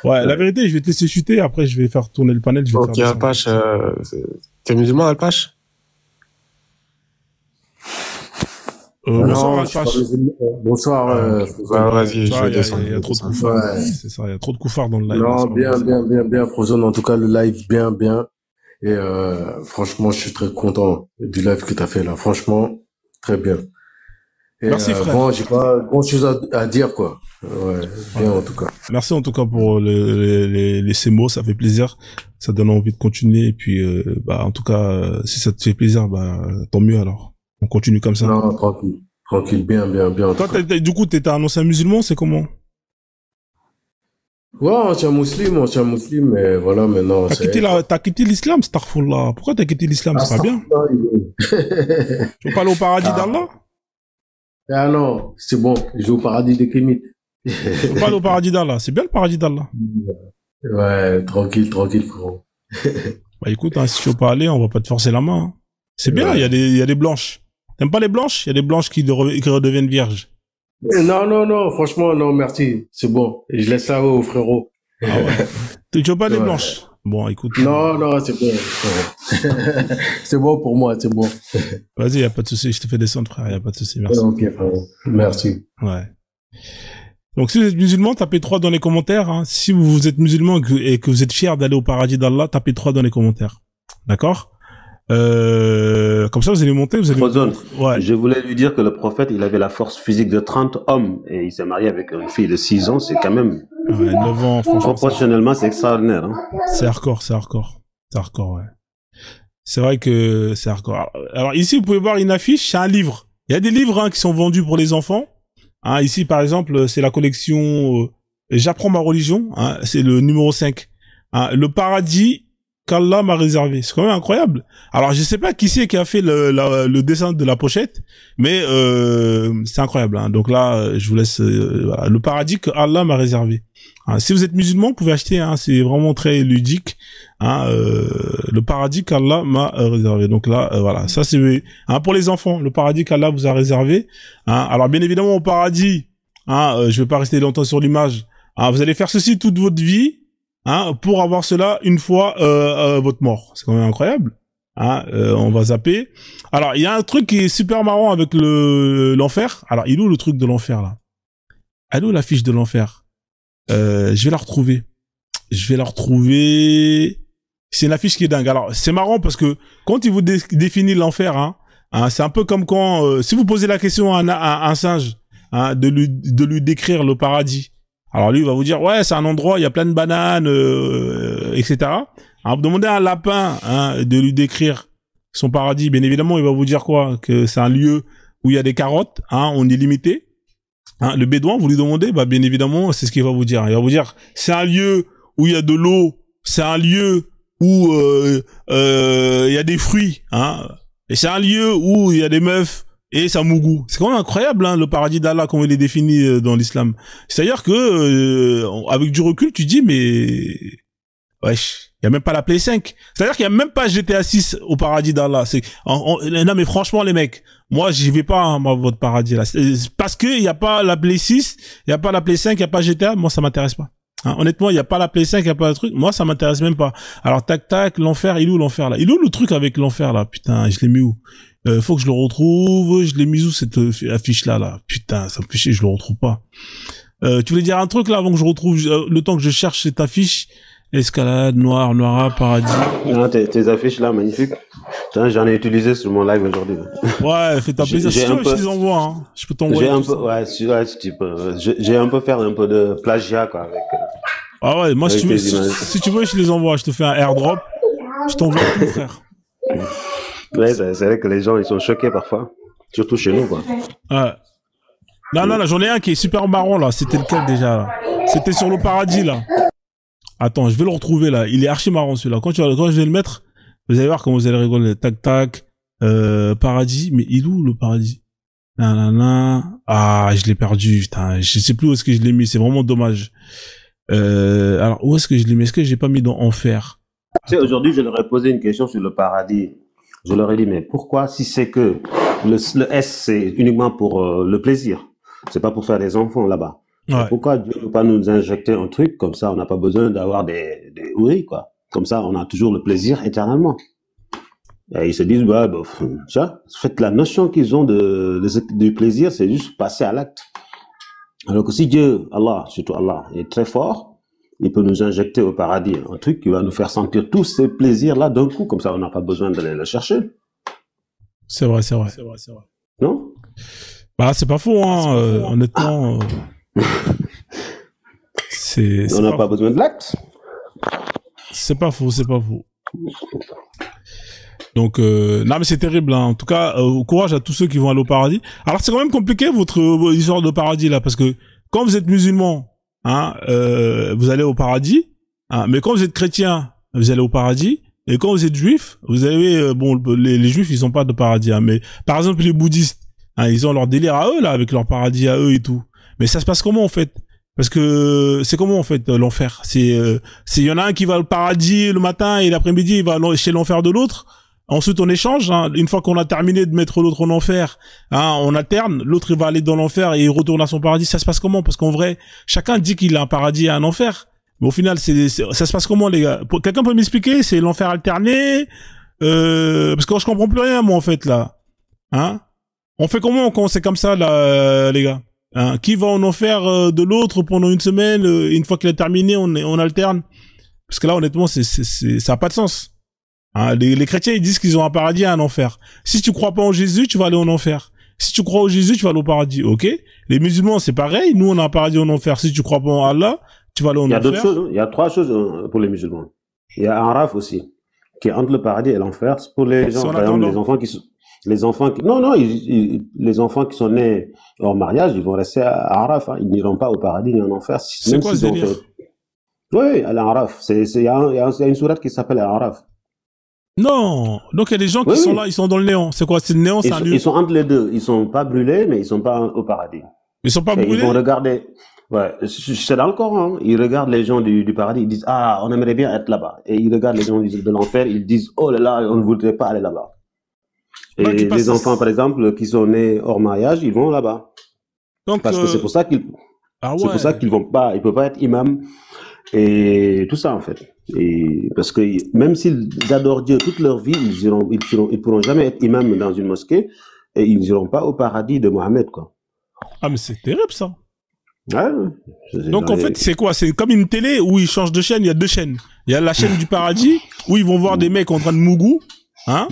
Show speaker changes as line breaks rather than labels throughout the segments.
Ouais, la
Ouais.
vérité, je vais te laisser chuter. Après, je vais faire tourner le panel. Je vais te faire
Ok,
descendre.
Alpache, t'es musulman, Alpache?
Ah
Bonsoir,
non, je suis pas
Alpache.
musulman. Bonsoir,
Ah, ok.
Frozone.
Bah,
Ouais,
vas-y,
tu
je
vois,
vais
il
descendre,
y
je
a
vais
trop de
descendre.
koufars.
Ouais.
C'est ça, il y a trop de koufars dans le live, là.
Non,
C'est pas bon.
bien, bien, bien, bien, Frozone. En tout cas, le live, bien, bien. Et franchement, je suis très content du live que tu as fait là. Franchement, très bien. Et
Merci,
bon,
frère.
j'ai pas grand-chose à dire, quoi. Ouais, bien
Ouais.
en tout cas.
Merci en tout cas pour ces mots, ça fait plaisir. Ça donne envie de continuer. Et puis, bah, en tout cas, si ça te fait plaisir, bah, tant mieux alors. On continue comme ça.
Non, tranquille. Tranquille, bien, bien, bien en tout
Toi,
cas.
du coup, t'étais un ancien musulman, c'est comment?
Ouais, ancien musulman, mais voilà, maintenant, c'est quoi.
T'as quitté l'islam, Starfullah. Pourquoi t'as quitté l'islam? C'est pas bien.
Astaghfirullah, il
Tu veux pas aller au paradis
Ah,
d'Allah?
ah non, c'est bon, je vais au paradis des Kémites.
Tu veux pas aller au paradis d'Allah? C'est bien le paradis d'Allah.
Ouais, tranquille, tranquille, frérot.
Bah écoute, hein, si tu veux pas aller, on va pas te forcer la main. Hein. C'est bien,
Ouais.
il y a des blanches. T'aimes pas les blanches? Il y a des blanches qui redeviennent vierges.
Non, non, non, franchement, non, merci. C'est bon. Je laisse ça au frérot.
Ah ouais. Tu veux pas les
Ouais.
blanches? Bon, écoute,
Non, non, c'est bon. frérot. C'est bon pour moi, c'est bon.
vas-y, y a pas de souci, je te fais descendre, frère, y a pas de souci, merci.
Ok, frérot. Merci.
Ouais. Donc, si vous êtes musulman, tapez 3 dans les commentaires. Hein. Si vous êtes musulman et que vous êtes fier d'aller au paradis d'Allah, tapez 3 dans les commentaires. D'accord? Comme ça, vous allez monter, vous allez...
Frozone,
Ouais.
je voulais lui dire que le prophète, il avait la force physique de 30 hommes et il s'est marié avec une fille de 6 ans. C'est quand même,
Ouais, 9 ans, franchement.
proportionnellement, c'est extraordinaire. Hein.
C'est hardcore, c'est hardcore. C'est hardcore, ouais. C'est vrai que c'est hardcore. Alors ici, vous pouvez voir une affiche, c'est un livre. Il y a des livres hein, qui sont vendus pour les enfants. Hein, ici, par exemple, c'est la collection J'apprends ma religion. Hein, c'est le numéro 5. Hein, le paradis qu'Allah m'a réservé. C'est quand même incroyable. Alors, je sais pas qui c'est qui a fait le dessin de la pochette, mais c'est incroyable. Hein. Donc là, je vous laisse voilà, le paradis qu'Allah m'a réservé. Hein, si vous êtes musulman, vous pouvez acheter. Hein, c'est vraiment très ludique. Hein, le paradis qu'Allah m'a réservé. Donc là, voilà, ça c'est hein, pour les enfants, le paradis qu'Allah vous a réservé. Hein. Alors bien évidemment au paradis, hein, je vais pas rester longtemps sur l'image. Hein, vous allez faire ceci toute votre vie, hein, pour avoir cela une fois votre mort. C'est quand même incroyable. Hein, on va zapper. Alors il y a un truc qui est super marrant avec l'enfer. Alors il est où le truc de l'enfer là? Elle est où la fiche de l'enfer? Je vais la retrouver. Je vais la retrouver. C'est une affiche qui est dingue. Alors, c'est marrant parce que quand il vous définit l'enfer, hein, c'est un peu comme quand, si vous posez la question à un singe, hein, de lui décrire le paradis. Alors lui, il va vous dire, ouais, c'est un endroit, il y a plein de bananes, etc. Alors, vous demandez à un lapin, hein, de lui décrire son paradis. Bien évidemment, il va vous dire quoi? Que c'est un lieu où il y a des carottes, hein, on est limité. Hein, le bédouin, vous lui demandez, bah, bien évidemment, c'est ce qu'il va vous dire. Il va vous dire, c'est un lieu où il y a de l'eau, c'est un lieu où il y a des fruits, hein, et c'est un lieu où il y a des meufs et ça mougou. C'est quand même incroyable, hein, le paradis d'Allah comme il est défini dans l'islam. C'est-à-dire que avec du recul, tu dis mais wesh, il y a même pas la Play 5. C'est-à-dire qu'il y a même pas GTA 6 au paradis d'Allah. Non mais franchement les mecs, moi j'y vais pas hein, moi, votre paradis là. Parce que il y a pas la Play 6, il y a pas la Play 5, il y a pas GTA, moi ça m'intéresse pas. Hein, honnêtement, il y a pas la Play 5, il y a pas le truc. Moi ça m'intéresse même pas. Alors tac tac, l'enfer, il est où l'enfer là? Il est où le truc avec l'enfer là? Putain, je l'ai mis où? Faut que je le retrouve, je l'ai mis où cette affiche là? Putain, ça me fait chier, je le retrouve pas. Tu voulais dire un truc là avant que je retrouve le temps que je cherche cette affiche? Escalade, noir, noirat, paradis.
Ah, tes affiches là, magnifiques. J'en ai utilisé sur mon live aujourd'hui.
Ouais, fais-ta plaisir. Si tu veux, je te les envoie. Hein. Je peux t'envoyer.
J'ai un peu, ouais, si tu peux. J'ai un peu faire un peu de plagiat quoi avec.
Ah ouais, moi si tu veux, si tu veux, je les envoie. Je te fais un airdrop. Je t'envoie tout, frère.
Ouais, c'est vrai que les gens ils sont choqués parfois, surtout chez nous quoi.
Ouais. Non, j'en ai un qui est super marrant là. C'était lequel déjà là? C'était sur le paradis là. Attends, je vais le retrouver là. Il est archi marrant celui-là. Quand je vais le mettre, vous allez voir comment vous allez rigoler. Tac tac. Paradis. Mais il est où le paradis? Nanana. Ah, je l'ai perdu. Putain, je sais plus où est-ce que je l'ai mis. C'est vraiment dommage. Alors où est-ce que je l'ai mis? Est-ce que j'ai pas mis dans enfer?
Tu sais, aujourd'hui, je leur ai posé une question sur le paradis. Je leur ai dit, mais pourquoi, si c'est que le S, c'est uniquement pour le plaisir, c'est pas pour faire des enfants là-bas.
Ouais.
Pourquoi Dieu ne peut pas nous injecter un truc comme ça, on n'a pas besoin d'avoir des oui, quoi. Comme ça, on a toujours le plaisir éternellement. Et ils se disent, bah, ça, en fait, la notion qu'ils ont du plaisir, c'est juste passer à l'acte. Alors que si Dieu, Allah, surtout Allah, est très fort, il peut nous injecter au paradis un truc qui va nous faire sentir tous ces plaisirs-là d'un coup, comme ça, on n'a pas besoin d'aller le chercher.
C'est vrai.
Non?
Bah, c'est pas faux, hein, honnêtement.
On n'a pas besoin de l'acte.
C'est pas faux. Donc, non, mais c'est terrible, hein. En tout cas, courage à tous ceux qui vont aller au paradis. Alors, c'est quand même compliqué, votre histoire de paradis, là, parce que quand vous êtes musulman, hein, vous allez au paradis, hein, mais quand vous êtes chrétien, vous allez au paradis, et quand vous êtes juif, vous avez, bon, les juifs, ils ont pas de paradis, hein, mais par exemple, les bouddhistes, hein, ils ont leur délire à eux, là, avec leur paradis à eux et tout. Mais ça se passe comment, en fait? Parce que c'est comment, en fait, l'enfer? Il y en a un qui va au paradis le matin et l'après-midi, il va chez l'enfer de l'autre. Ensuite, on échange, hein. Une fois qu'on a terminé de mettre l'autre en enfer, hein, on alterne. L'autre, il va aller dans l'enfer et il retourne à son paradis. Ça se passe comment? Parce qu'en vrai, chacun dit qu'il a un paradis et un enfer. Mais au final, ça se passe comment, les gars? Quelqu'un peut m'expliquer? C'est l'enfer alterné? Parce que je comprends plus rien, moi, en fait, là. Hein? On fait comment quand c'est comme ça, là, les gars? Hein? Qui va en enfer de l'autre pendant une semaine? Une fois qu'il a terminé, on alterne. Parce que là, honnêtement, ça a pas de sens. Hein, les chrétiens, ils disent qu'ils ont un paradis et un enfer. Si tu crois pas en Jésus, tu vas aller en enfer. Si tu crois en Jésus, tu vas aller au paradis. Ok? Les musulmans, c'est pareil. Nous, on a un paradis et un enfer. Si tu crois pas en Allah, tu vas aller en enfer.
Il y a d'autres choses. Il y a 3 choses pour les musulmans. Il y a un Araf aussi, qui est entre le paradis et l'enfer. C'est pour les gens, par exemple, les enfants qui sont nés hors mariage, ils vont rester à Araf, hein. Ils n'iront pas au paradis ni en enfer.
C'est quoi ce délire?
Oui, à l'Araf. Il y a une sourate qui s'appelle Araf.
Non, donc il y a des gens qui sont là, ils sont dans le néant. C'est quoi? C'est le néant, c'est un lieu.
Ils sont entre les deux. Ils sont pas brûlés, mais ils sont pas au paradis.
Ils sont pas brûlés.
Ils vont regarder. Ouais, c'est dans le Coran. Ils regardent les gens du paradis. Ils disent, ah, on aimerait bien être là-bas. Et ils regardent les gens de l'enfer. Ils disent, oh là là, on ne voudrait pas aller là-bas. Et les enfants, par exemple, qui sont nés hors mariage, ils vont là-bas. Donc, parce que c'est pour ça qu'ils, c'est pour ça qu'ils vont pas, ils peuvent pas être imams et tout ça en fait. Et parce que même s'ils adorent Dieu toute leur vie, ils pourront jamais être imams dans une mosquée et ils n'iront pas au paradis de Mohammed, quoi.
Ah mais c'est terrible ça.
Ouais.
Donc en fait c'est quoi? C'est comme une télé où ils changent de chaîne. Il y a 2 chaînes. Il y a la chaîne du paradis où ils vont voir des mecs en train de mougou, hein.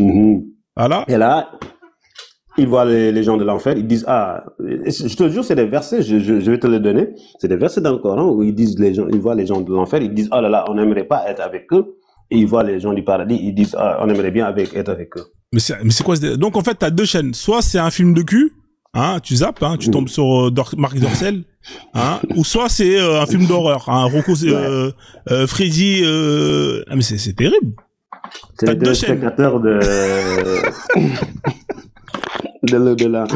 Voilà.
Et là, ils voient les gens de l'enfer, ils disent, ah, je te jure, c'est des versets, je vais te les donner. C'est des versets dans le Coran où ils voient les gens de l'enfer, ils disent, oh là là, on n'aimerait pas être avec eux. Et ils voient les gens du paradis, ils disent, ah, on aimerait bien être avec eux.
Mais c'est quoi? Donc en fait, t'as 2 chaînes. Soit c'est un film de cul, hein, tu zappes, hein, tu tombes sur Marc Dorcel, hein, ou soit c'est un film d'horreur, un Rocco, Freddy, ah mais c'est terrible.
C'est les téléspectateurs de l'au-delà.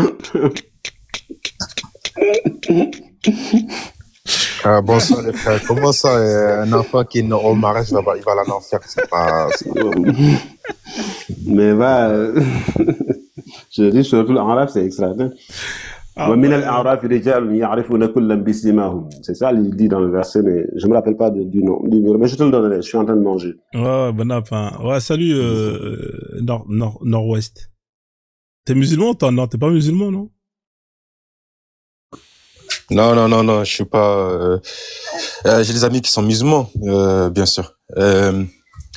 Bonsoir les frères. Comment ça, un enfant qui est au mariage, il va aller en enfer? C'est pas...
Mais je dis surtout l'Araf, c'est extraordinaire. C'est ça, il dit dans le verset, mais je me rappelle pas du nom. Mais je te le donnerai, je suis en train de manger.
Ouais, bon appétit. Ouais, salut, Nord-Ouest. T'es musulman, toi? Non, t'es pas musulman, non?
Non, je suis pas, j'ai des amis qui sont musulmans, bien sûr.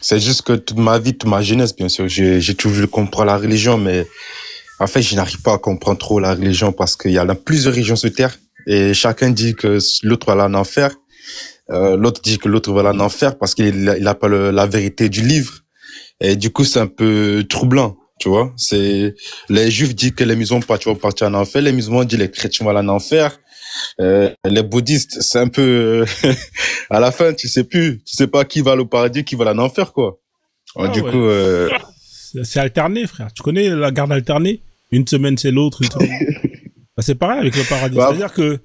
C'est juste que toute ma vie, toute ma jeunesse, bien sûr, j'ai toujours voulu comprendre la religion, mais en fait, je n'arrive pas à comprendre trop la religion parce qu'il y a plusieurs religions sur Terre et chacun dit que l'autre va aller en enfer. L'autre dit que l'autre va aller en enfer parce qu'il a pas la vérité du livre. Et du coup, c'est un peu troublant, tu vois. Les juifs disent que les musulmans vont partir en enfer. Les musulmans disent que les chrétiens vont aller en enfer. Les bouddhistes, c'est un peu, à la fin, tu sais pas qui va au paradis, qui va aller en enfer, quoi. Du coup,
c'est alterné, frère. Tu connais la garde alternée? Une semaine c'est l'autre, une semaine. Bah, c'est pareil avec le paradis. Ouais. C'est-à-dire que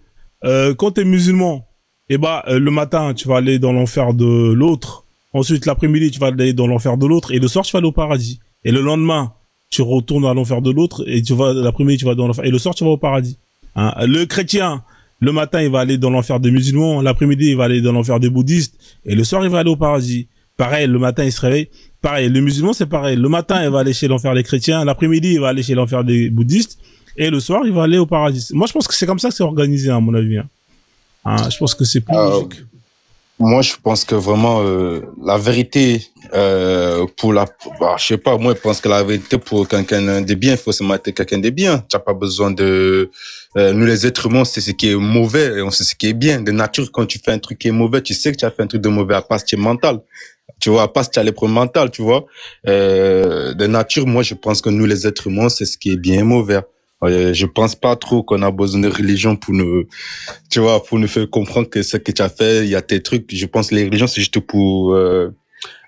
quand t'es musulman, le matin tu vas aller dans l'enfer de l'autre. Ensuite l'après-midi tu vas aller dans l'enfer de l'autre et le soir tu vas aller au paradis. Et le lendemain tu retournes à l'enfer de l'autre et l'après-midi tu vas dans l'enfer et le soir tu vas au paradis. Hein? Le chrétien, Le matin, il va aller dans l'enfer des musulmans. L'après-midi, il va aller dans l'enfer des bouddhistes. Et le soir, il va aller au paradis. Pareil, le matin, il se réveille. Pareil, les musulmans, c'est pareil. Le matin, il va aller chez l'enfer des chrétiens. L'après-midi, il va aller chez l'enfer des bouddhistes. Et le soir, il va aller au paradis. Moi, je pense que c'est comme ça que c'est organisé, à mon avis. Je pense que c'est plus logique.
Moi, je pense que vraiment, la vérité, je sais pas, moi, je pense que la vérité pour quelqu'un de bien, il faut se mettre quelqu'un de bien. Tu n'as pas besoin de, nous, les êtres humains, c'est ce qui est mauvais et on sait ce qui est bien. De nature, quand tu fais un truc qui est mauvais, tu sais que tu as fait un truc de mauvais, à part si tu es mental. Tu vois, à part si tu as les problèmes mentaux, tu vois. De nature, moi, je pense que nous, les êtres humains, c'est ce qui est bien et mauvais. Je pense pas trop qu'on a besoin de religion pour nous, tu vois, pour nous faire comprendre que ce que tu as fait, il y a tes trucs. Je pense que les religions, c'est juste pour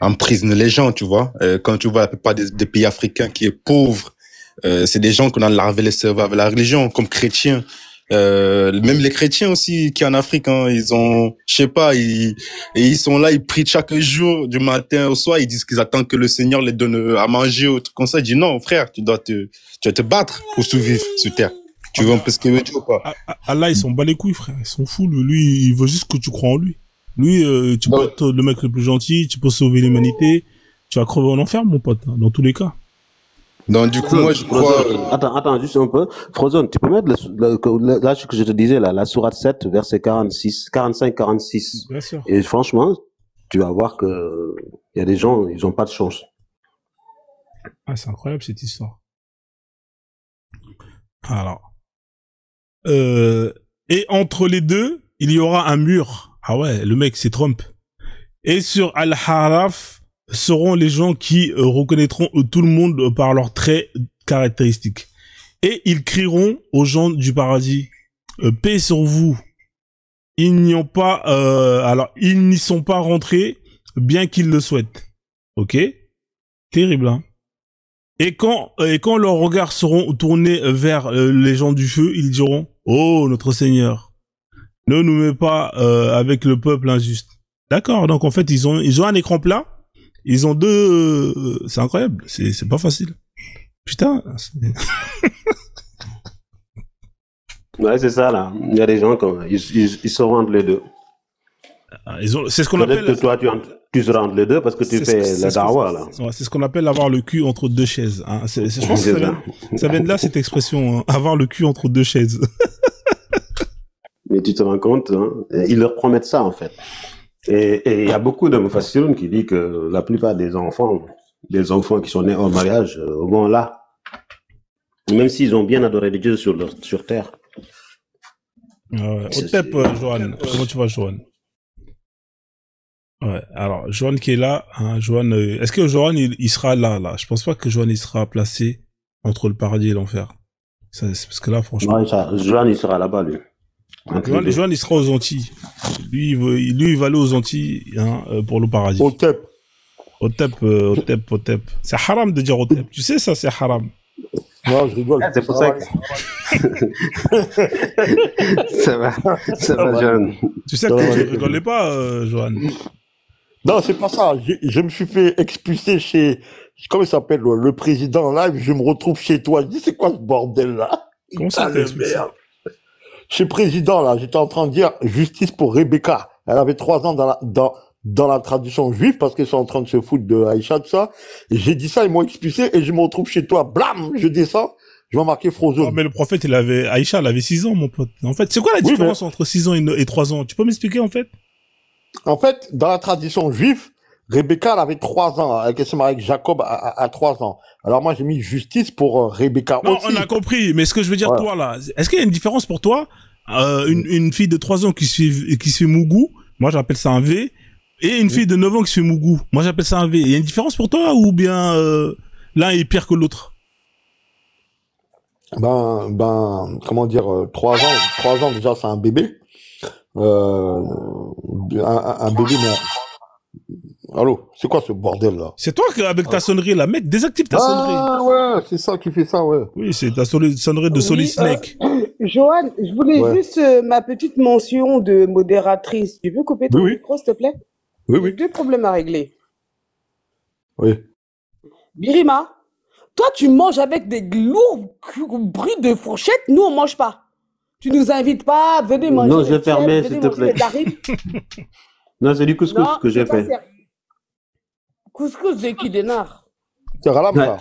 emprisonner les gens, tu vois. Quand tu vois la plupart des pays africains qui est pauvres, c'est des gens qu'on a lavé les cerveaux avec la religion, comme chrétiens. Même les chrétiens aussi qui en Afrique, hein, ils ont, je sais pas, ils sont là, ils prient chaque jour du matin au soir, ils disent qu'ils attendent que le Seigneur les donne à manger ou tout comme ça. Je dis non, frère, tu dois te battre pour survivre sur terre. Tu vois un peu ce qu'il veut dire ou pas?
Allah, ils s'en bat les couilles, frère. Ils sont fous. Lui, il veut juste que tu crois en lui. Lui, tu peux être le mec le plus gentil, tu peux sauver l'humanité, tu vas crever en enfer, mon pote, dans tous les cas.
Donc, du coup, moi, je crois...
Attends, juste un peu. Frozone, tu peux mettre là, ce que je te disais, là, la sourate 7, verset 45-46.
Bien sûr.
Et franchement, tu vas voir que il y a des gens, ils ont pas de chance.
Ah, c'est incroyable, cette histoire. Alors. Et entre les deux, il y aura un mur. Ah ouais, le mec, c'est Trump. Et sur Al-Haraf seront les gens qui reconnaîtront tout le monde par leurs traits caractéristiques. Et ils crieront aux gens du paradis, paix sur vous. Ils n'y sont pas rentrés, bien qu'ils le souhaitent. Ok? Terrible, hein? Et quand leurs regards seront tournés vers les gens du feu, ils diront, oh, notre Seigneur, ne nous mets pas avec le peuple injuste. D'accord, donc en fait, ils ont un écran plat, ils ont deux... c'est incroyable, c'est pas facile. Putain.
Ouais, c'est ça, là. Il y a des gens, ils seront entre les deux.
C'est ce qu'on appelle...
Peut-être que toi, tu seras entre les deux parce que tu fais la dawa, là.
Ouais, c'est ce qu'on appelle avoir le cul entre deux chaises. Hein. Je pense que ça vient de là, cette expression, hein, avoir le cul entre deux chaises.
Mais tu te rends compte, hein, ils leur promettent ça, en fait. Et il y a beaucoup de mufassirun qui dit que la plupart des enfants qui sont nés hors mariage vont là. Même s'ils ont bien adoré les dieux sur terre.
Au TEP, Johan. Comment tu vas, Johan? Ouais, alors, Johan qui est là, hein, Johan, est-ce que Johan, il sera là? Je pense pas que Johan, il sera placé entre le paradis et l'enfer. C'est parce que là, franchement.
Ouais, Johan, il sera là-bas, lui.
Johan, il sera aux Antilles. Lui, il va aller aux Antilles, hein, pour le paradis.
Au TEP.
Au TEP. C'est haram de dire au TEP. Tu sais, ça, c'est haram.
Non, je rigole.
C'est pour ça que... ça va, Johan.
Tu sais que tu rigolais pas, Johan.
Non, c'est pas ça. Je me suis fait expulser chez, comment il s'appelle, le président là, je me retrouve chez toi. Je dis, c'est quoi ce bordel là?
Comment ça t'es expulsé?
Chez le président là, j'étais en train de dire justice pour Rebecca. Elle avait 3 ans dans la tradition juive parce qu'ils sont en train de se foutre de Aïcha, tout ça. Et j'ai dit ça, ils m'ont expulsé et je me retrouve chez toi. Blam! Je descends. Je vois marqué Frozone.
Non, mais le prophète, Aïcha, elle avait 6 ans, mon pote. En fait, c'est quoi la différence entre 6 ans et 3 ans? Tu peux m'expliquer, en fait?
En fait, dans la tradition juive, Rebecca, elle avait 3 ans. Elle s'est mariée avec Jacob à 3 ans. Alors moi, j'ai mis justice pour Rebecca aussi.
Non, on a compris. Mais ce que je veux dire, toi, là, est-ce qu'il y a une différence pour toi? Une fille de 3 ans qui se fait mougou, moi, j'appelle ça un V. Et une fille de 9 ans qui se fait mougou, moi, j'appelle ça un V. Il y a une différence pour toi ou bien l'un est pire que l'autre?
Comment dire, 3 ans déjà, c'est un bébé. Un bébé, mais... Allô, c'est quoi ce bordel là?
C'est toi qui, avec ta sonnerie là, mec, désactive ta sonnerie.
Ah ouais, c'est ça qui fait ça, ouais.
Oui, c'est ta sonnerie de Solid Snake.
Johan, je voulais juste ma petite mention de modératrice. Tu peux couper ton micro, s'il te plaît?
Oui.
J'ai 2 problèmes à régler.
Oui.
Birima, toi tu manges avec des lourds bruits de fourchette, nous on mange pas. Tu nous invites pas, venez manger.
Non,
les
j'ai fermé,
chefs,
s'il
venez
te
manger
plaît.
les tarifs.
Non, c'est du couscous
Non,
que j'ai
c'est pas
fait.
sérieux. Couscous de qui, Dénar?
C'est Ralam,
Ouais.
ça.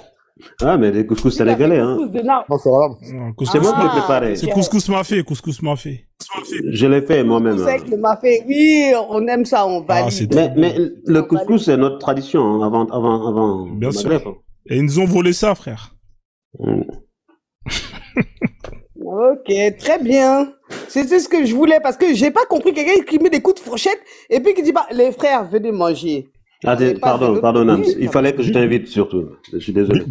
Ah, mais les couscous
Qui t'a fait
sénégalais, hein.
couscous Dénar?
Non, c'est Ralam.
Non,
C'est
couscous,
moi qui l'ai
Ah,
préparé.
c'est
ok.
couscous mafé, couscous mafé.
Je l'ai fait moi-même.
Couscous avec le mafé. Oui, on aime ça, on
Ah, c'est
valide.
trop
Mais
bon.
le couscous, c'est notre tradition, hein, avant
Bien
le
sûr.
Maghreb. Hein.
Et ils nous ont volé ça, frère.
Ok, très bien. C'était ce que je voulais parce que j'ai pas compris quelqu'un qui met des coups de fourchette et puis qui dit bah les frères venez manger.
Ah,
C'est pas de
pardon,
l'autre
Nams.
côté,
Il
ça.
fallait que je t'invite surtout. Je suis désolé.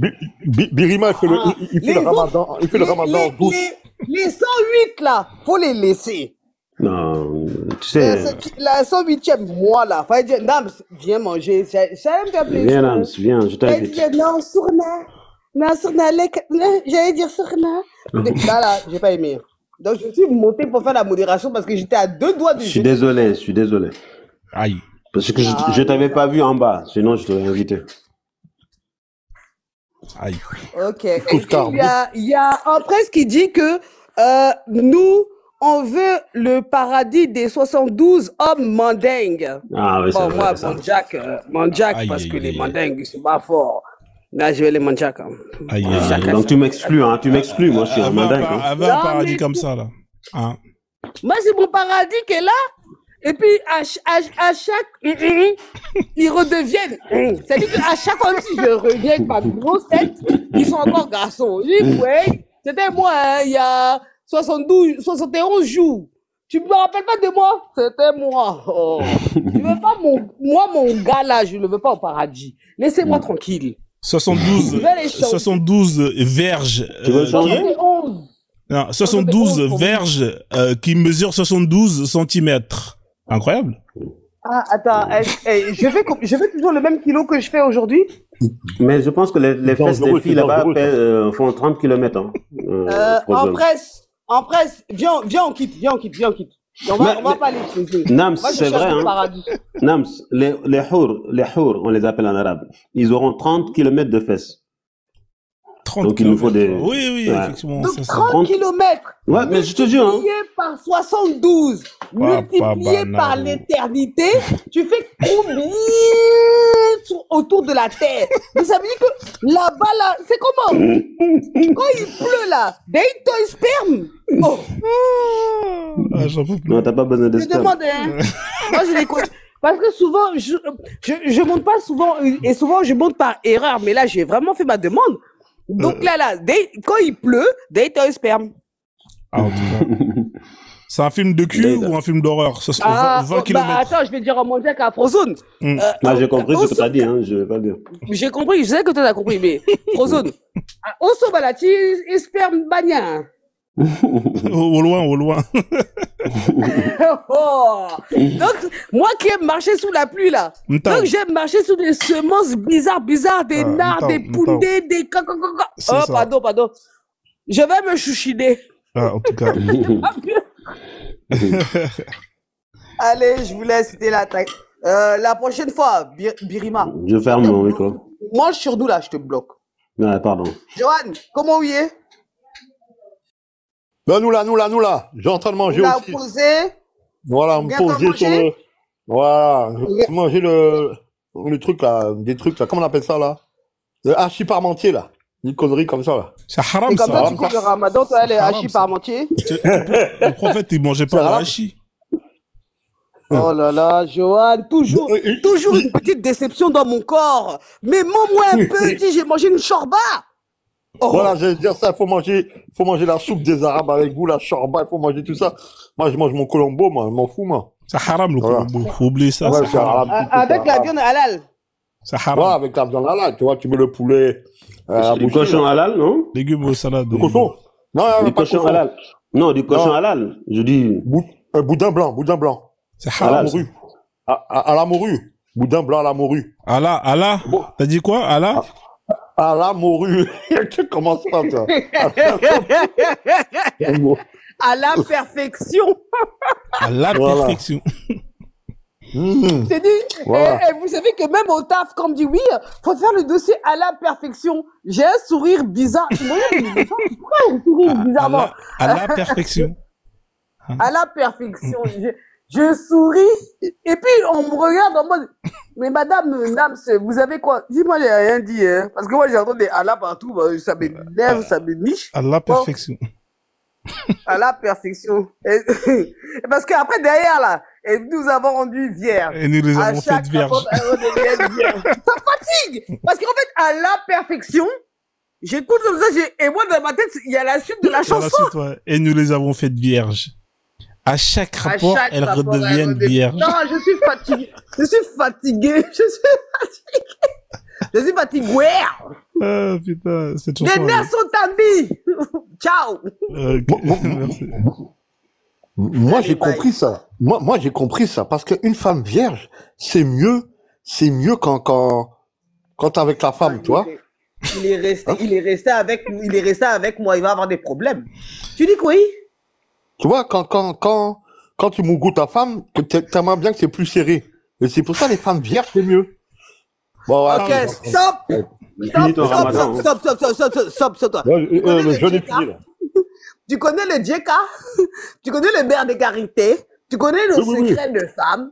Birima, il fait le,
Ah,
il fait
les
le
autres,
ramadan, il fait le ramadan en douce.
les 108 là, faut les laisser.
Non, tu sais,
La 108e, moi là, faut dire Nams, viens manger. Ça me fait plaisir.
viens Nams, viens, je
Elle
t'invite.
dit non, Sourna. Non, Sourna, j'allais dire Sourna. Là, j'ai pas aimé. Donc je suis monté pour faire la modération parce que j'étais à 2 doigts du
Je suis désolé.
Aïe.
Parce que je t'avais pas vu en bas, sinon je t'aurais invité.
Aïe.
Ok. Et puis, il y a un presse qui dit que nous, on veut le paradis des 72 hommes mandingues.
Ah oui, c'est
Bon,
vrai.
moi,
ça.
Mandjak,
Aïe,
parce
aïe,
que les
aïe.
mandingues, ils sont pas forts. Là, je vais les Mandjak. Hein.
Aïe,
Ah,
aïe, aïe.
donc tu m'exclus, hein, moi je suis un mandingue. Hein.
Avait un
Non,
paradis
mais
comme
tout-
ça, là. Hein.
Moi, c'est mon paradis qui est là. Et puis, à chaque... ils redeviennent... C'est-à-dire qu'à chaque fois, même si je reviens avec ma grosse tête, ils sont encore garçons. Je dis, ouais, c'était moi, hein, il y a 71 jours. Tu me rappelles pas de moi? C'était moi. Oh. Je veux pas mon gars là, je le veux pas au paradis. Laissez-moi tranquille.
72,
Je vais les changer.
72 verges.
Tu veux changer?
71.
Non, 72
71
verges qui mesurent 72 centimètres. Incroyable.
Ah, attends, je fais toujours le même kilo que je fais aujourd'hui.
Mais je pense que les fesses
dangereux,
des filles
c'est
là-bas
dangereux,
font 30 km. Hein,
En presse, viens, on quitte. On va
Mais-
pas aller chez eux.
Nams,
Moi, je
c'est
cherche
vrai,
le
hein.
paradis.
Nams, les hours, on les appelle en arabe. Ils auront 30 km de fesses.
30
Donc, il nous faut
kilomètres.
des-
Oui,
Ouais.
effectivement.
Donc,
ça,
30 kilomètres.
Ouais, mais je te jure, hein.
Multiplié par 72, multiplié
banal.
par l'éternité, tu fais combien autour de la terre? Mais ça veut dire que là-bas, là, c'est comment? Quand il pleut, là, des sperme. Oh,
Ah, j'en peux plus.
Non, t'as pas besoin de
je
sperme.
demande, hein. Moi, je l'écoute. Parce que souvent, je monte pas souvent, et souvent, je monte par erreur, mais là, j'ai vraiment fait ma demande. Donc là, quand il pleut, des sperme.
Ah, en tout cas. C'est un film de cul
Déjà.
ou un film d'horreur? 20
Bah,
kilomètres.
attends, je vais dire en mondial qu'à Frozone.
Ah, j'ai compris ce que t'as dit, hein, je vais pas dire.
J'ai compris, je sais que toi t'as compris, mais Frozone. Osso balati, sperme bagna.
Au loin.
Oh. Donc, moi qui aime marcher sous la pluie, là.
M'tao.
Donc, j'aime marcher sous des semences bizarres, des
Ah,
nards,
m'tao,
des poundés, des caca.
C'est
Oh,
ça.
pardon. Je vais me chouchiner.
Ah, en tout cas.
Allez, je vous laisse, c'était l'attaque. La prochaine fois, Birima,
Je ferme mon micro.
mange sur nous là, je te bloque.
Ouais, pardon.
Johan, comment vous y est?
Ben, nous là. J'ai en train de manger
Vous la
aussi.
posé?
Voilà, me
Bientôt
poser sur
manger
le... Voilà, j'ai mangé le truc là, des trucs là, comment on appelle ça là? Le hachis parmentier là. Une connerie comme ça là.
C'est haram,
Et comme ça,
ça.
tu coupes le ramadan, toi, les
Haram,
hachis
ça.
parmentiers.
Le prophète, il mangeait pas
C'est
de
haram.
hachis.
Oh là là, Johan, toujours une petite déception dans mon corps. Mais moi un peu, dis, j'ai mangé une shorba. Oh.
Voilà, j'allais dire ça, il faut manger la soupe des Arabes avec vous, la shorba, il faut manger tout ça. Moi, je mange mon colombo, moi, je m'en fous, moi.
C'est haram, le
Voilà.
colombo. Faut oublier ça.
Ouais,
C'est haram.
Avec la viande halal.
C'est
Voilà,
haram.
avec la viande halal, tu vois, tu mets le poulet, la
Du
bouchée,
cochon
là.
halal, non?
Légumes au salade.
Du cochon. Non,
Du
pas de
cochon
cochon.
halal. Non, du cochon
Non.
halal. Je dis.
Boudin blanc.
C'est
À la
haram.
morue. À la morue. Boudin blanc à la morue.
Allah.
Bon.
T'as dit quoi? Allah?
À la morue. Tu commences pas, toi.
À la perfection.
À la
Voilà.
perfection.
C'est dit.
Voilà.
Et vous savez que même au taf, quand on me dit oui, faut faire le dossier à la perfection. J'ai un sourire bizarre. Moi, pourquoi un sourire bizarrement?
À la perfection.
à la perfection. Je souris, et puis on me regarde en mode, mais madame Nams, vous avez quoi? Dis-moi, j'ai rien dit, hein. Parce que moi, j'entends des Allah partout, bah, ça m'énerve, ça me niche.
À la
Bon,
perfection.
à la perfection. Parce qu'après, derrière, là, et nous avons rendu vierge.
Et nous les
À
avons
chaque
faites vierges.
rapport, elle redevient vierge. Ça fatigue! Parce qu'en fait, à la perfection, j'écoute comme ça, et moi, dans ma tête, il y a la suite de la
Dans la
chanson.
suite, ouais. Et nous les avons faites vierges. À chaque
À
rapport,
chaque
elles
rapport, elle
redeviennent
redevient.
vierges.
Non, je suis fatigué. Je suis fatigué. Je suis fatigué.
Ah, putain, cette chanson.
Les nerfs sont tendus. Ciao.
Merci.
Moi,
Allez,
j'ai
bye.
compris ça. Moi, j'ai compris ça. Parce qu'une femme vierge, c'est mieux quand t'es avec la femme, tu vois.
Il est resté avec moi. Il va avoir des problèmes. Tu dis quoi?
Tu vois, quand tu mougoues ta femme, que t'aimerais bien que c'est plus serré. Et c'est pour ça les femmes vierges, c'est mieux. Bon, ouais,
Ok, stop.
Finis ton ramadan.
Stop.
Ouais, je l'ai fini, là.
Tu connais le JK? Tu connais le beurre de karité? Tu connais le
Oui.
secret de femme?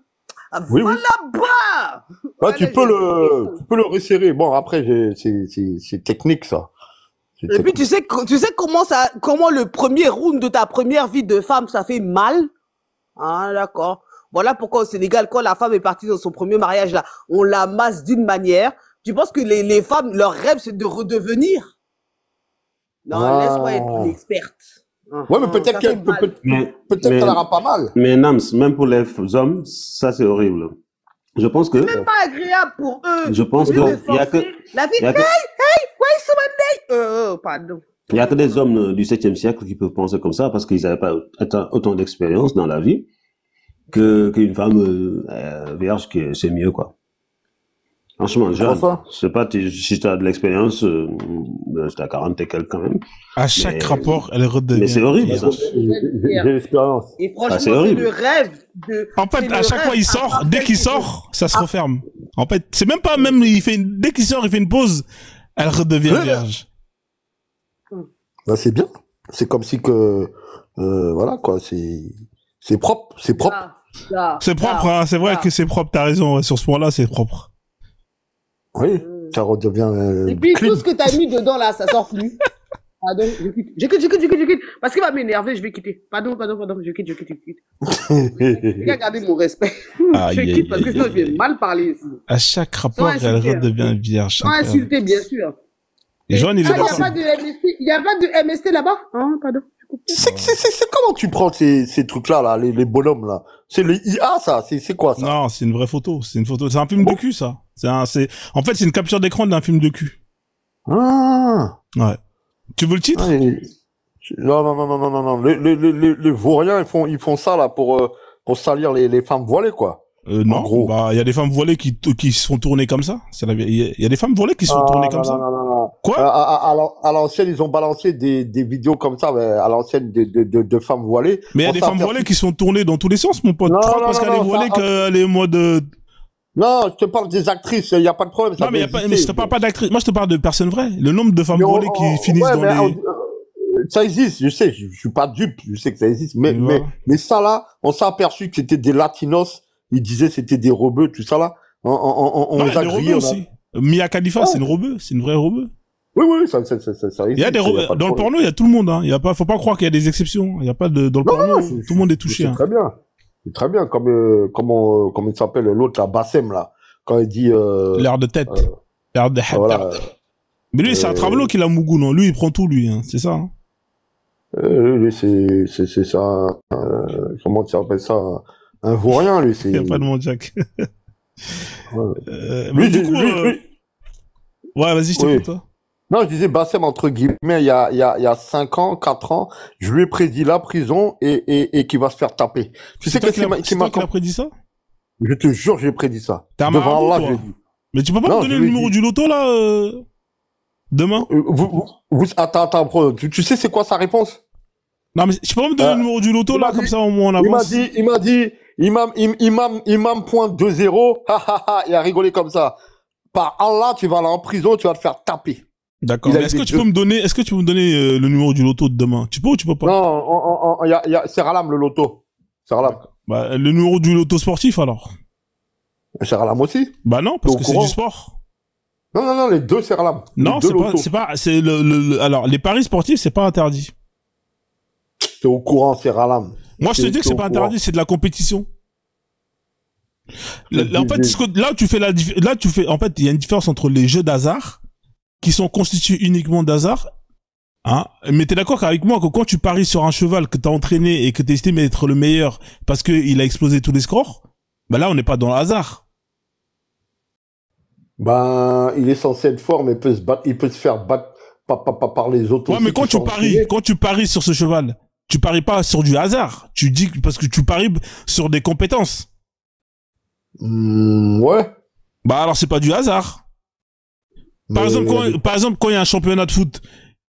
Oui.
Voilà, bah!
Ouais, tu peux le resserrer. Bon, après, c'est technique, ça. C'est
Et puis, tu sais comment le premier round de ta première vie de femme, ça fait mal? Ah, d'accord. Voilà pourquoi au Sénégal, quand la femme est partie dans son premier mariage, là, on la masse d'une manière. Tu penses que les femmes, leur rêve, c'est de redevenir? Non,
Ah.
laisse-moi être une experte.
Ouais, mais peut-être
Ça
qu'elle
fait mal.
qu'elle aura pas mal.
Mais Nams, même pour les hommes, ça c'est horrible. Je pense que,
C'est même pas agréable pour eux.
je pense
Au lieu
que
de
il y a que,
forcer, la fille,
il y a que,
where's my name? Pardon.
il y a que des hommes du 7e siècle qui peuvent penser comme ça parce qu'ils n'avaient pas autant d'expérience dans la vie qu'une femme vierge, c'est mieux, quoi. Franchement,
crois
jeune,
ça
je sais pas si tu as de l'expérience, j'étais à 40 et quelques quand même.
À chaque
Mais-
rapport, elle redevient.
Mais c'est horrible, ça.
J'ai l'expérience.
Et franchement,
c'est
c'est
horrible.
le rêve de.
En
c'est
fait,
le
à chaque
rêve
fois, il
à
sort,
part
dès
celle
qu'il
qui
sort, ça se referme. En fait, c'est même pas même, dès qu'il sort, il fait une pause, elle redevient
Ouais.
vierge.
Bah, c'est bien. C'est comme si que, voilà, quoi, c'est propre, c'est propre.
C'est propre, hein, c'est vrai que c'est propre, t'as raison, ouais, sur ce point-là, c'est propre.
Oui, ça redevient,
Et puis
clean.
tout ce que t'as mis dedans là, ça sort plus. Pardon, je quitte. Parce qu'il va m'énerver, je vais quitter. Pardon, je quitte. Il a gardé mon respect.
Aïe,
Je
aïe,
quitte parce que
aïe,
sinon je
aïe.
vais mal parler ici.
À chaque rapport,
Sans
elle
insulter.
redevient vierge.
Sans insulter, bien sûr.
Et Joanne, il est
Ah, il n'y a
passé.
pas de MST, il y a pas de MST là-bas? Hein, pardon.
C'est comment tu prends ces trucs-là, là, les bonhommes, là? C'est le IA, ça? C'est quoi, ça?
Non, c'est une vraie photo. C'est une photo. C'est un film de cul, ça. En fait, c'est une capture d'écran d'un film de cul.
Ah!
Ouais. Tu veux le titre?
Ouais. Non. Les vauriens, ils font ça, là, pour salir les femmes voilées, quoi.
Non.
gros.
Bah, il y a des femmes voilées qui se font tourner comme ça. Il y a des femmes voilées qui se font tourner comme ça.
Non.
Quoi?
À l'ancienne, ils ont balancé des vidéos comme ça, mais à l'ancienne, de femmes voilées.
Mais il y a
On
des
s'est
femmes
aperçu-
voilées qui se font tourner dans tous les sens, mon pote.
Non,
Tu crois
non,
parce
non,
qu'elle est
non,
voilée
ça-
qu'elle est en mode...
Non, je te parle des actrices, il n'y a pas de problème. ça
Non, mais
peut
y a pas,
exister.
mais je te parle pas d'actrices. Moi, je te parle de personnes vraies. Le nombre de femmes
Mais
voilées qui finissent
ouais,
dans
mais
les...
ça existe, je sais, je suis pas dupe, je sais que ça existe, mais,
Voilà.
mais ça là, on s'est aperçu que c'était des latinos, ils disaient c'était des rebeux, tout ça là, on
Non,
les
il y a
a
des
grillés.
rebeux aussi. Mia Khalifa, c'est une rebeu. C'est une vraie rebeu.
Oui, ça existe.
Il y a des rebeux. Dans le porno, il y a tout le monde, hein. Faut pas croire qu'il y a des exceptions. Il y a pas dans le porno,
non,
tout le monde est touché, hein.
Très bien. C'est très bien, comme il s'appelle l'autre, la Bassem, là, quand il dit,
L'air de tête. L'air de
voilà,
Mais lui, c'est un travelo qui l'a mougou, non? Lui, il prend tout, lui, hein. C'est ça, hein.
lui, c'est ça, comment tu appelles ça, un vaurien, lui, c'est,
Il y a pas de mon Jack.
Ouais.
Mais
Lui,
du coup,
lui-
ouais, vas-y, je t'écoute,
Oui.
toi.
Non, je disais Bassem, entre guillemets, il y a 5 ans, 4 ans, je lui ai prédit la prison et qu'il va se faire taper. Tu sais
C'est toi
qu'est-ce
qui
qui m'a
l'a prédit ça?
Je te jure, j'ai prédit ça.
T'es un
Devant
marabout,
Allah,
toi.
je l'ai dit.
Mais tu peux pas
Non,
me donner
je
le
lui ai
numéro
dit.
du loto, là, demain?
Attends, bro, tu sais c'est quoi sa réponse?
Non, mais tu peux pas me donner le numéro du loto,
il
là,
m'a
comme
dit-
ça, au moins, on avance.
Il m'a dit, imam point 2-0, ha ha ha, il a rigolé comme ça. Par Allah, tu vas aller en prison, tu vas te faire taper.
D'accord. Mais est-ce que tu peux me donner, le numéro du loto de demain? Tu peux ou tu peux pas?
Non, c'est Ralam le loto. C'est Ralam.
Bah, le numéro du loto sportif, alors?
C'est Ralam aussi?
Bah non, parce que c'est du sport.
Non, les deux c'est Ralam.
Non, c'est alors, les paris sportifs, c'est pas interdit.
T'es au courant, c'est Ralam.
Moi, je te dis que c'est pas interdit, c'est de la compétition. En fait, en fait, il y a une différence entre les jeux d'hasard, qui sont constitués uniquement d'hasard, hein. Mais t'es d'accord avec moi que quand tu paries sur un cheval que t'as entraîné et que t'estimes être le meilleur parce que il a explosé tous les scores, bah là, on n'est pas dans le hasard.
Ben, il est censé être fort, mais il peut se faire battre par les autres.
Ouais, mais quand tu paries sur ce cheval, tu paries pas sur du hasard. Tu dis parce que tu paries sur des compétences.
Ouais.
Bah alors c'est pas du hasard. Par exemple, quand il y a un championnat de foot,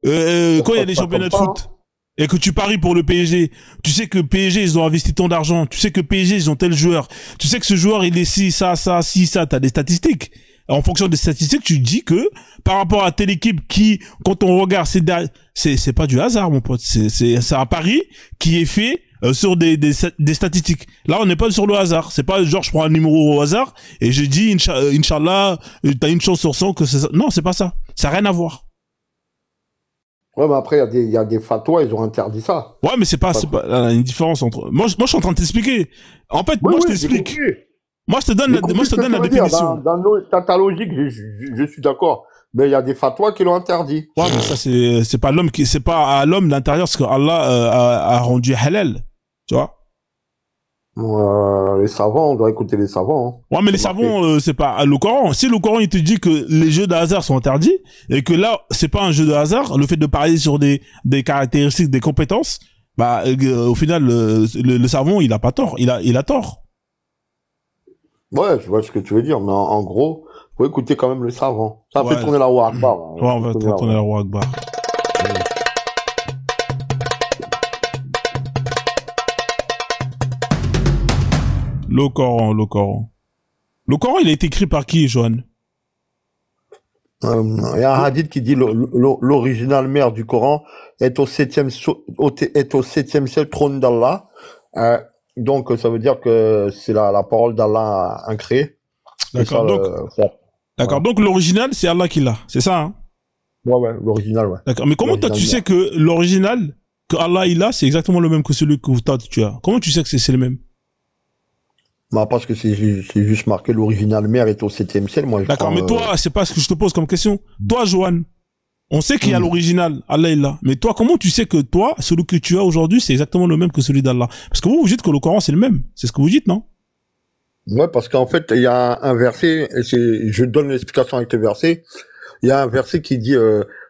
quand il y a des championnats de foot et que tu paries pour le PSG, tu sais que PSG ils ont investi tant d'argent, tu sais que PSG ils ont tel joueur, tu sais que ce joueur il est ci, ça, t'as des statistiques. En fonction des statistiques, tu dis que par rapport à telle équipe qui, quand on regarde, c'est pas du hasard, mon pote. C'est un pari qui est fait sur des statistiques. Là, on n'est pas sur le hasard. C'est pas genre je prends un numéro au hasard et je dis Inch'Allah, t'as une chance sur 100 que c'est ça. Non, c'est pas ça. Ça n'a rien à voir.
Ouais, mais après, il y a des fatwas, ils ont interdit ça.
Ouais, mais c'est pas une différence entre. Moi, je suis en train de t'expliquer. En fait, moi, je t'explique. Moi, je te donne la définition.
Dans ta logique, je suis d'accord. Mais il y a des fatwas qui l'ont interdit.
Ouais, mais ça, c'est pas à l'homme d'intérieur ce que Allah a rendu halal. Tu vois?
Les savants, on doit écouter les savants. Hein.
Ouais, mais les savants, c'est pas le Coran. Si le Coran, il te dit que les jeux de hasard sont interdits, et que là, c'est pas un jeu de hasard, le fait de parier sur des caractéristiques, des compétences, bah, au final, le savant, il a pas tort. Il a tort.
Ouais, je vois ce que tu veux dire, mais en gros, faut écouter quand même le savant. Ça fait tourner la roue Akbar.
Ouais, on va tourner la roue Akbar. Le Coran. Le Coran, il a été écrit par qui, Johan?
Il y a un hadith qui dit l'original mère du Coran est au septième ciel, trône d'Allah. Donc, ça veut dire que c'est la parole d'Allah incréée.
D'accord, donc l'original, c'est Allah qui l'a, c'est ça, hein?
Ouais, l'original, ouais.
D'accord, mais comment toi tu sais que l'original, que Allah il a, c'est exactement le même que celui que toi tu as? Comment tu sais que c'est le même?
Bah, parce que c'est juste marqué l'original mère est au septième ciel, moi.
D'accord, mais toi, c'est pas ce que je te pose comme question. Toi, Johan, on sait qu'il y a l'original, Allah est là. Mais toi, comment tu sais que toi, celui que tu as aujourd'hui, c'est exactement le même que celui d'Allah? Parce que vous dites que le Coran, c'est le même. C'est ce que vous dites, non?
Ouais, parce qu'en fait, il y a un verset, et je donne l'explication avec le verset. Il y a un verset qui dit,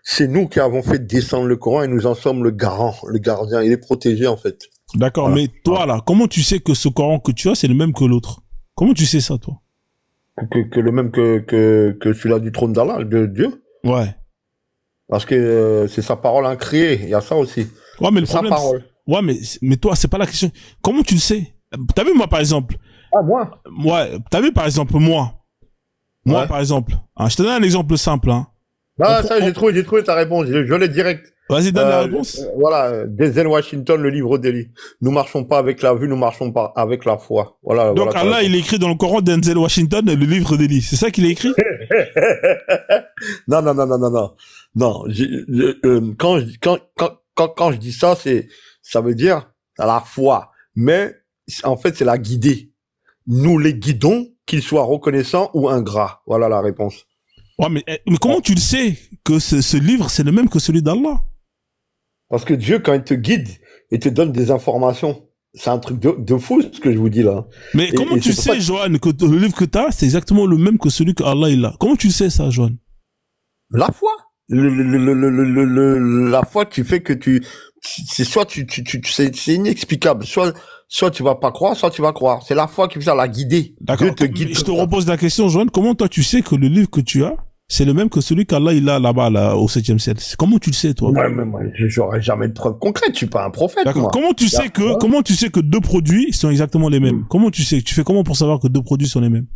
c'est nous qui avons fait descendre le Coran et nous en sommes le garant, le gardien. Il est protégé, en fait.
D'accord, voilà. Mais toi, là, comment tu sais que ce Coran que tu as, c'est le même que l'autre? Comment tu sais ça, toi?
Que le même que celui-là du trône d'Allah, de Dieu?
Ouais.
Parce que c'est sa parole incréée, il y a ça aussi.
Ouais, mais le problème, sa parole. Ouais, mais toi, c'est pas la question. Comment tu le sais? T'as vu, moi, par exemple?
Ah, moi?
Ouais, t'as vu, par exemple, moi, par exemple, hein, je te donne un exemple simple, hein.
Ah, j'ai trouvé ta réponse, je l'ai direct.
Vas-y, donne la réponse.
Voilà, Denzel Washington, le livre d'Élie. Nous marchons pas avec la vue, nous marchons pas avec la foi. Voilà.
Donc
voilà,
Allah, il écrit dans le Coran Denzel Washington, le livre d'Élie. C'est ça qu'il a écrit?
Non. Non, quand je dis ça, ça veut dire à la foi. Mais, en fait, c'est la guider. Nous les guidons, qu'ils soient reconnaissants ou ingrats. Voilà la réponse.
Ouais, mais comment tu le sais que ce livre, c'est le même que celui d'Allah?
Parce que Dieu, quand il te guide, il te donne des informations. C'est un truc de fou, ce que je vous dis là.
Mais comment tu sais, Johan, que le livre que tu as, c'est exactement le même que celui que Allah il a? Comment tu sais ça, Johan?
La foi. La foi qui fait que c'est soit c'est inexplicable. Soit tu vas pas croire, soit tu vas croire. C'est la foi qui fait ça, la guider.
D'accord. Je te repose la question, Johan. Comment toi tu sais que le livre que tu as, c'est le même que celui qu'Allah il a là-bas, là, au 7e ciel? Comment tu le sais, toi?
Ouais, mais moi, j'aurais jamais de preuves concrètes. Je suis pas un prophète, moi.
Comment tu sais que deux produits sont exactement les mêmes? Comment tu sais? Tu fais comment pour savoir que deux produits sont les mêmes?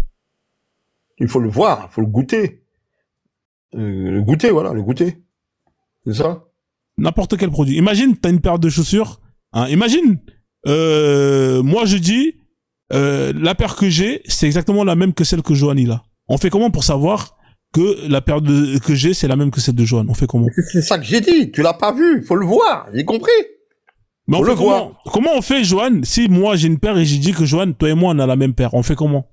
Il faut le voir, il faut le goûter. Le goûter, voilà, le goûter. C'est ça?
N'importe quel produit. Imagine, t'as une paire de chaussures. Hein, imagine, moi je dis, la paire que j'ai, c'est exactement la même que celle que Johan il a. On fait comment pour savoir que la paire que j'ai, c'est la même que celle de Johan? On fait comment?
C'est ça que j'ai dit. Tu l'as pas vu. Faut le voir. J'ai compris.
Mais on
Faut
fait
le voir.
comment on fait, Johan, si moi j'ai une paire et j'ai dit que Johan, toi et moi, on a la même paire? On fait comment?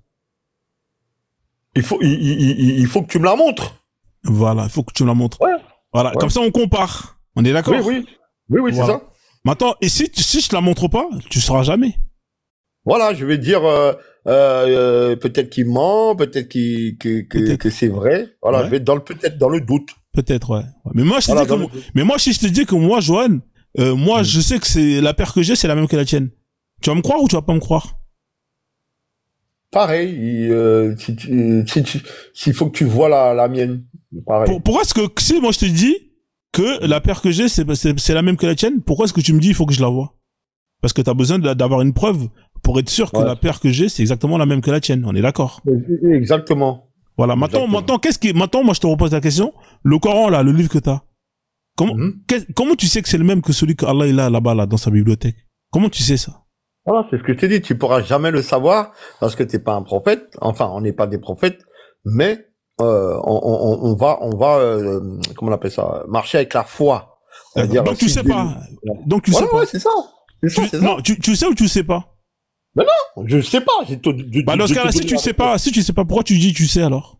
Il faut que tu me la montres.
Voilà, il faut que tu me la montres.
Ouais.
Voilà,
Ouais.
comme ça on compare. On est d'accord?
Oui, c'est
Voilà.
ça.
Maintenant, et si je te la montre pas, tu sauras jamais.
Voilà, je vais dire peut-être qu'il ment, peut-être
Peut-être.
que c'est vrai. Voilà,
Ouais.
je vais être dans le peut-être, dans le doute.
Peut-être, ouais. Mais moi, je te
Voilà,
dis que, mais moi, si je te dis que moi, Johan, moi, je sais que c'est la paire que j'ai, c'est la même que la tienne. Tu vas me croire ou tu vas pas me croire?
Pareil, s'il faut que tu vois la mienne, pareil.
Pourquoi est-ce que si moi je te dis que la paire que j'ai, c'est la même que la tienne, pourquoi est-ce que tu me dis il faut que je la vois? Parce que t'as besoin d'avoir une preuve pour être sûr que
Ouais.
la paire que j'ai, c'est exactement la même que la tienne. On est d'accord?
Exactement.
Voilà. Maintenant, moi, je te repose la question. Le Coran, là, le livre que t'as. Comment tu sais que c'est le même que celui que Allah il a là-bas, là, dans sa bibliothèque? Comment tu sais ça?
Voilà, c'est ce que je t'ai dit. Tu pourras jamais le savoir parce que t'es pas un prophète. Enfin, on n'est pas des prophètes, mais on va comment on appelle ça, marcher avec la foi. C'est-à-dire,
Donc tu
si
sais
Dieu-
pas. Donc tu sais
Voilà,
pas.
ouais, c'est ça. C'est ça, c'est ça.
Non, tu sais ou tu sais pas?
Je sais pas.
Bah dans ce cas-là, si tu sais pas, pourquoi tu dis tu sais alors?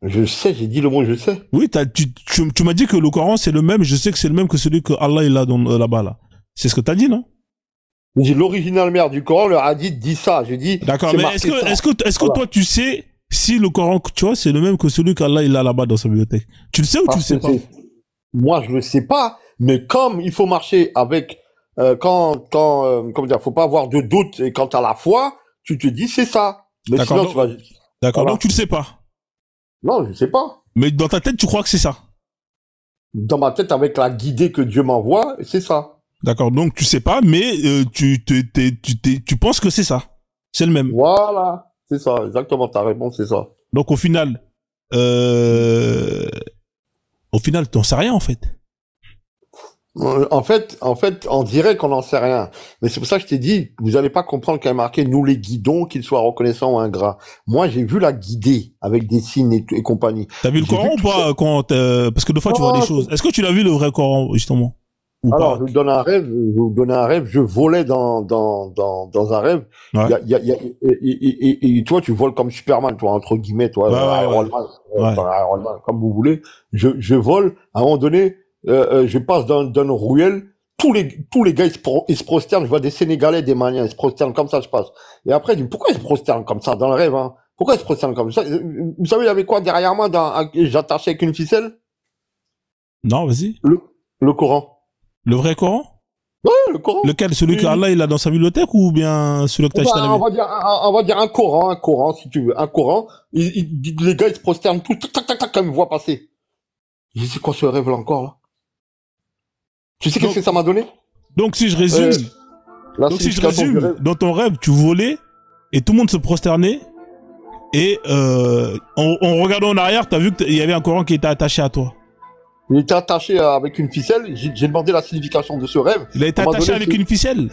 Je sais, j'ai dit le mot je sais.
Oui, tu m'as dit que le Coran c'est le même, je sais que c'est le même que celui que Allah il a là-bas là. C'est ce que t'as dit, non?
J'ai dit l'original mère du Coran, le hadith dit ça. J'ai dit.
D'accord,
c'est
mais
marqué ça.
est-ce que
Voilà.
toi tu sais si le Coran, tu vois, c'est le même que celui qu'Allah il a là-bas dans sa bibliothèque? Tu le sais ou tu le
Parce
sais
que
pas?
moi, je le sais pas, mais comme il faut marcher avec comment dire, faut pas avoir de doute et quand t'as la foi, tu te dis c'est ça. Mais
D'accord,
sinon tu vas.
D'accord,
Voilà.
donc tu le sais pas.
Non, je sais pas.
Mais dans ta tête, tu crois que c'est ça.
Dans ma tête, avec la guidée que Dieu m'envoie, c'est ça.
D'accord, donc tu sais pas, mais tu penses que c'est ça. C'est le même.
Voilà, c'est ça, exactement. Ta réponse, c'est ça.
Donc au final, t'en sais rien en fait.
En fait, on dirait qu'on n'en sait rien. Mais c'est pour ça que je t'ai dit, vous n'allez pas comprendre quand il y a marqué nous les guidons, qu'ils soient reconnaissants ou ingrats. Moi, j'ai vu la guider avec des signes et compagnie.
T'as vu le
J'ai
Coran
vu
ou pas quand parce que des fois tu vois
Non,
des choses. Est-ce que tu l'as vu le vrai Coran justement ou
Alors,
pas?
je vous donne un rêve, je volais dans un rêve.
Ouais.
Et toi, tu voles comme Superman, toi, entre guillemets, toi,
Ouais,
Iron
ouais.
Man,
Ouais.
Iron Man, comme vous voulez. Je vole, à un moment donné, je passe dans une ruelle, tous les gars, ils se prosternent, je vois des Sénégalais, des Maliens, ils se prosternent comme ça, je passe. Et après, je dis, pourquoi ils se prosternent comme ça, dans le rêve, hein? Pourquoi ils se prosternent comme ça? Vous savez, il y avait quoi derrière moi, j'attachais avec une ficelle?
Non, vas-y.
Le Coran.
Le vrai Coran?
Ouais, le Coran.
Lequel? Celui que Allah il a dans sa bibliothèque ou bien celui que t'as acheté à la
On va dire un Coran, si tu veux. Un Coran. Les gars, ils se prosternent tout, tac, tac, tac, quand ils me voient passer. Je dis, c'est quoi ce rêve-là encore, là? Tu sais qu'est-ce que ça m'a donné?
Donc si je résume, dans ton rêve, tu volais et tout le monde se prosternait et en regardant en arrière, t'as vu qu'il y avait un Coran qui était attaché à toi.
Il était attaché avec une ficelle. J'ai demandé la signification de ce rêve.
Il a été attaché avec une ficelle.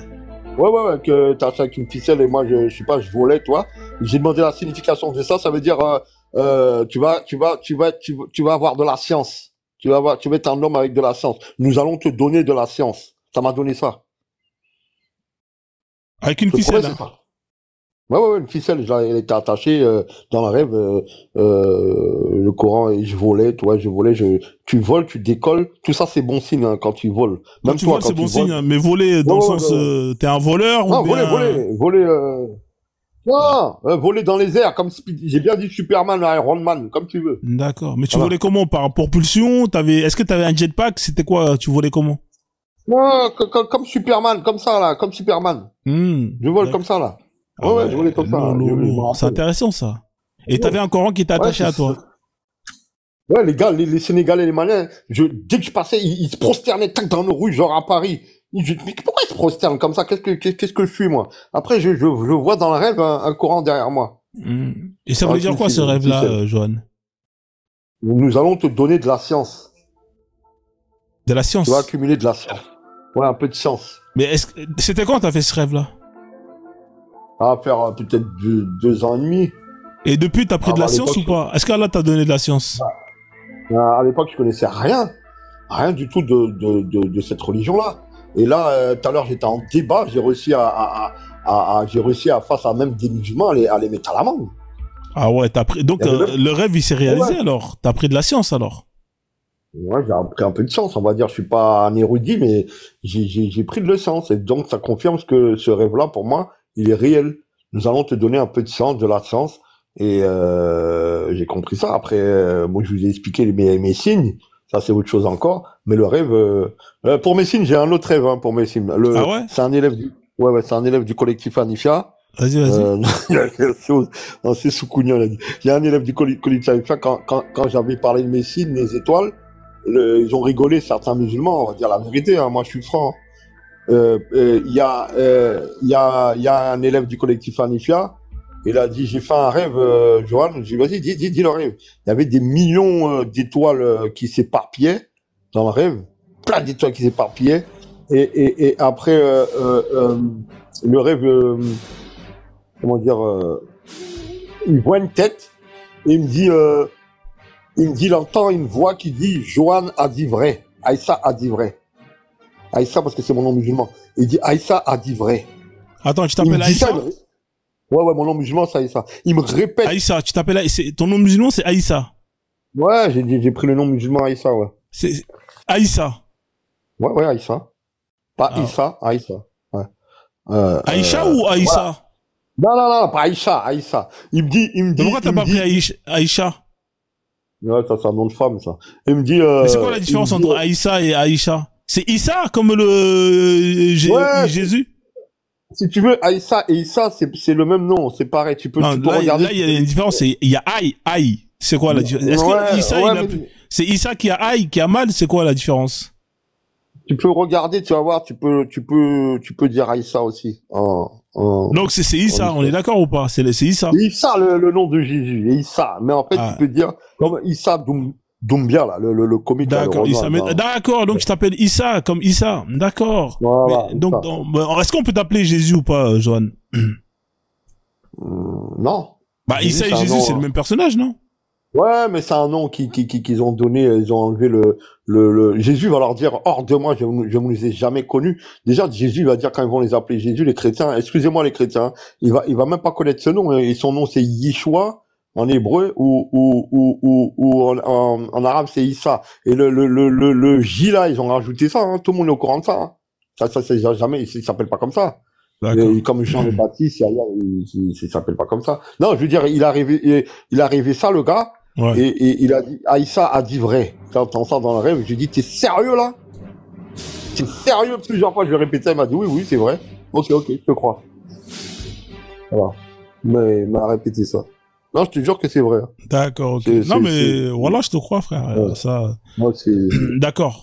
Ouais, que t'as attaché avec une ficelle et moi, je sais pas, je volais, toi. J'ai demandé la signification de ça. Ça veut dire, tu vas avoir de la science. Tu vas être un homme avec de la science. Nous allons te donner de la science. Ça m'a donné ça.
Avec une ficelle. Hein.
Ouais, une ficelle, elle était attachée dans le rêve, le Coran, et je volais, tu voles, tu décolles, tout ça c'est bon signe hein, quand tu voles.
Quand tu voles, c'est bon signe, hein, mais voler dans le sens, t'es un voleur
non,
ou bien...
voler dans les airs, comme j'ai bien dit Superman, Iron Man, comme tu veux.
D'accord, mais tu volais comment? Par propulsion? Est-ce que t'avais un jetpack? C'était quoi? Tu volais comment?
Non, comme Superman, comme ça là, comme Superman. Je vole comme ça là. Ouais, je volais comme ça.
C'est intéressant ça. Et t'avais un Coran qui était attaché à toi.
Ouais, les gars, les Sénégalais, les Maliens, dès que je passais, ils se prosternaient dans nos rues, genre à Paris. Mais pourquoi ils se prosternent comme ça? Qu'est-ce que je suis, moi? Après, je vois dans le rêve un Coran derrière moi.
Et ça voulait dire quoi, ce rêve-là, Johan?
Nous allons te donner de la science.
De la science.
Tu vas accumuler de la science. Ouais, un peu de science.
Mais c'était quand t'as fait ce rêve-là?
À faire peut-être 2 ans et demi.
Et depuis, t'as pris de la science ou pas? Est-ce qu'Allah t'a donné de la science?
À l'époque, je connaissais rien. Rien du tout de cette religion-là. Et là, tout à l'heure, j'étais en débat. J'ai réussi face à même des musulmans, à les mettre à l'amende.
Ah ouais, t'as pris. Donc, le rêve, il s'est réalisé alors? T'as pris de la science alors?
Ouais, j'ai pris un peu de science, on va dire. Je suis pas un érudit, mais j'ai pris de la science. Et donc, ça confirme que ce rêve-là, pour moi, il est réel. Nous allons te donner un peu de science, de la science. Et j'ai compris ça. Après, moi, je vous ai expliqué mes signes. Ça, c'est autre chose encore. Mais le rêve... pour mes signes, j'ai un autre rêve, hein, pour mes signes.
Ah ouais?
C'est un élève c'est un élève du collectif Anifia.
Vas-y.
Non, c'est Soukounian, il a dit. Il y a un élève du collectif Anifia, quand j'avais parlé de mes signes, les étoiles, ils ont rigolé, certains musulmans, on va dire la vérité, hein, moi je suis franc. Il y a un élève du collectif Anifia, il a dit, j'ai fait un rêve, Johan, j'ai dit, vas-y, dis le rêve. Il y avait des millions d'étoiles qui s'éparpillaient dans le rêve, plein d'étoiles qui s'éparpillaient, et après, le rêve, comment dire, il voit une tête, et il me dit, il entend une voix qui dit, Johan a dit vrai, Aïssa a dit vrai. Aïssa, parce que c'est mon nom musulman. Il dit, Aïssa a dit vrai.
Attends, tu t'appelles Aïssa?
Ouais, mon nom musulman, c'est Aïssa. Il me répète.
Aïssa, tu t'appelles Aïssa. Ton nom musulman, c'est Aïssa.
Ouais, j'ai pris le nom musulman Aïssa, ouais.
C'est Aïssa.
Ouais, Aïssa. Pas Issa, Aïssa. Ouais.
Aïcha ou Aïssa?
Voilà. Non, pas Aïssa. Il me dit.
Pourquoi t'as pas pris Aïcha?
Ouais, ça, c'est un nom de femme, ça. Il me dit.
Mais c'est quoi la différence entre Aïssa et Aïcha? C'est Issa comme le Jésus?
Si tu veux, Aïssa et Issa, c'est le même nom, c'est pareil. Tu peux regarder.
Là, il y a une différence, il y a Aïe. C'est quoi la différence? Est-ce que Issa, c'est Issa qui a Aïe, qui a mal? C'est quoi la différence?
Tu peux regarder, tu vas voir, tu peux dire Aïssa aussi.
Donc c'est Issa, on est d'accord ou pas? C'est Issa.
C'est Issa, le nom de Jésus, Issa. Mais en fait, tu peux dire, comme Issa Doumbia, là, le comique.
D'accord, Issa. D'accord, donc tu t'appelles Issa, comme Issa. D'accord.
Voilà,
donc, est-ce qu'on peut t'appeler Jésus ou pas, Johan?
Non.
Bah, Issa et Jésus, c'est le même personnage, non?
Ouais, mais c'est un nom qu'ils ont donné, ils ont enlevé Jésus va leur dire, hors de moi, je ne les ai jamais connus. Déjà, Jésus va dire quand ils vont les appeler Jésus, les chrétiens, excusez-moi les chrétiens, il va même pas connaître ce nom, et son nom c'est Yeshua, en hébreu, ou en arabe c'est Issa. Et le J là, ils ont rajouté ça, hein, tout le monde est au courant de ça, hein. Ça c'est jamais, il s'appelle pas comme ça. Comme Jean le Baptiste, il s'appelle pas comme ça. Non, je veux dire, il a rêvé ça, le gars.
Ouais.
Et il a dit, Aïssa a dit vrai. T'entends ça dans le rêve, je lui ai dit, t'es sérieux là? T'es sérieux? Plusieurs fois, je lui ai répété, il m'a dit, oui, c'est vrai. Ok, je te crois. Voilà. Mais il m'a répété ça. Non, je te jure que c'est vrai.
D'accord, ok. Non, mais voilà, je te crois, frère.
Ouais.
Ça.
Moi, c'est...
D'accord.